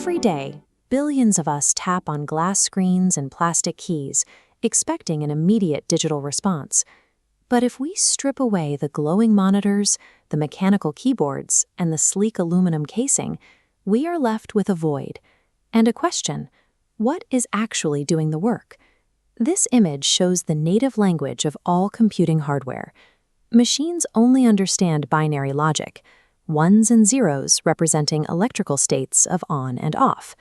Every day, billions of us tap on glass screens and plastic keys, expecting an immediate digital response. But if we strip away the glowing monitors, the mechanical keyboards, and the sleek aluminum casing, we are left with a void. And a question: what is actually doing the work? This image shows the native language of all computing hardware. Machines only understand binary logic, ones and zeros representing electrical states of on and off.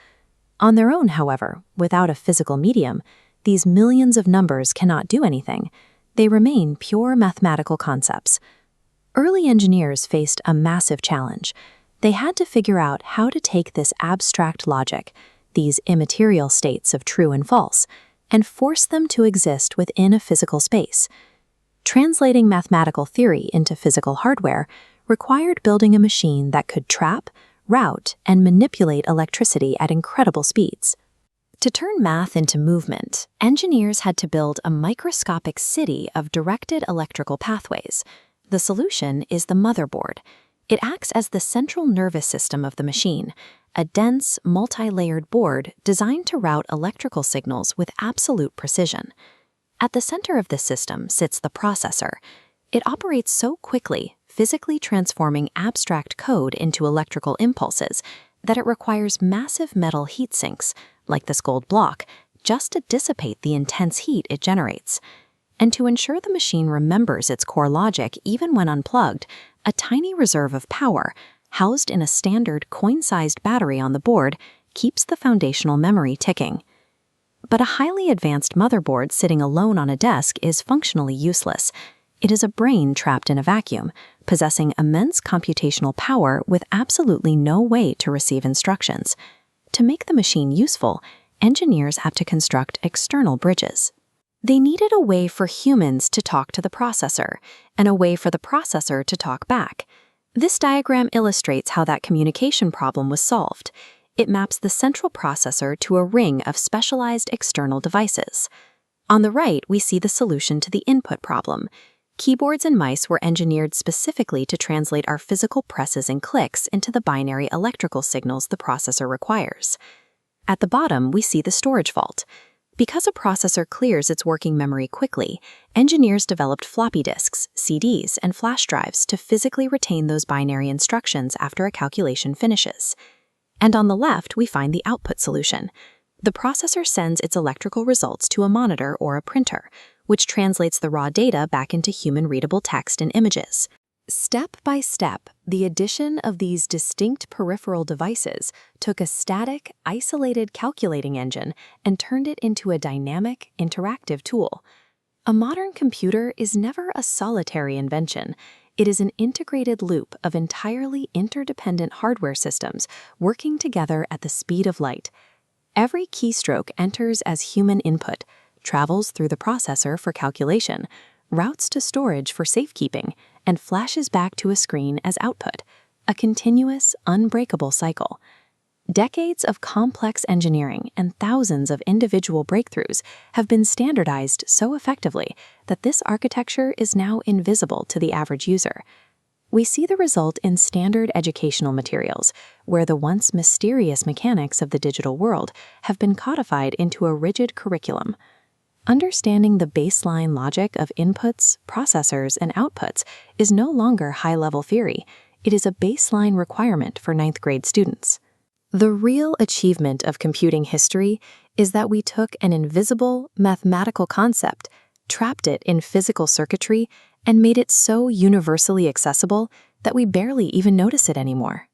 On their own, however, without a physical medium, these millions of numbers cannot do anything. They remain pure mathematical concepts. Early engineers faced a massive challenge. They had to figure out how to take this abstract logic, these immaterial states of true and false, and force them to exist within a physical space. Translating mathematical theory into physical hardware required building a machine that could trap, route, and manipulate electricity at incredible speeds. To turn math into movement, engineers had to build a microscopic city of directed electrical pathways. The solution is the motherboard. It acts as the central nervous system of the machine, a dense, multi-layered board designed to route electrical signals with absolute precision. At the center of this system sits the processor. It operates so quickly, physically transforming abstract code into electrical impulses, that it requires massive metal heat sinks, like this gold block, just to dissipate the intense heat it generates. And to ensure the machine remembers its core logic even when unplugged, a tiny reserve of power, housed in a standard coin-sized battery on the board, keeps the foundational memory ticking. But a highly advanced motherboard sitting alone on a desk is functionally useless. It is a brain trapped in a vacuum, possessing immense computational power with absolutely no way to receive instructions. To make the machine useful, engineers had to construct external bridges. They needed a way for humans to talk to the processor, and a way for the processor to talk back. This diagram illustrates how that communication problem was solved. It maps the central processor to a ring of specialized external devices. On the right, we see the solution to the input problem. Keyboards and mice were engineered specifically to translate our physical presses and clicks into the binary electrical signals the processor requires. At the bottom, we see the storage vault. Because a processor clears its working memory quickly, engineers developed floppy disks, CDs, and flash drives to physically retain those binary instructions after a calculation finishes. And on the left, we find the output solution. The processor sends its electrical results to a monitor or a printer, which translates the raw data back into human-readable text and images. Step by step, the addition of these distinct peripheral devices took a static, isolated calculating engine and turned it into a dynamic, interactive tool. A modern computer is never a solitary invention. It is an integrated loop of entirely interdependent hardware systems working together at the speed of light. Every keystroke enters as human input, travels through the processor for calculation, routes to storage for safekeeping, and flashes back to a screen as output, a continuous, unbreakable cycle. Decades of complex engineering and thousands of individual breakthroughs have been standardized so effectively that this architecture is now invisible to the average user. We see the result in standard educational materials, where the once mysterious mechanics of the digital world have been codified into a rigid curriculum. Understanding the baseline logic of inputs, processors, and outputs is no longer high-level theory. It is a baseline requirement for ninth-grade students. The real achievement of computing history is that we took an invisible, mathematical concept, trapped it in physical circuitry, and made it so universally accessible that we barely even notice it anymore.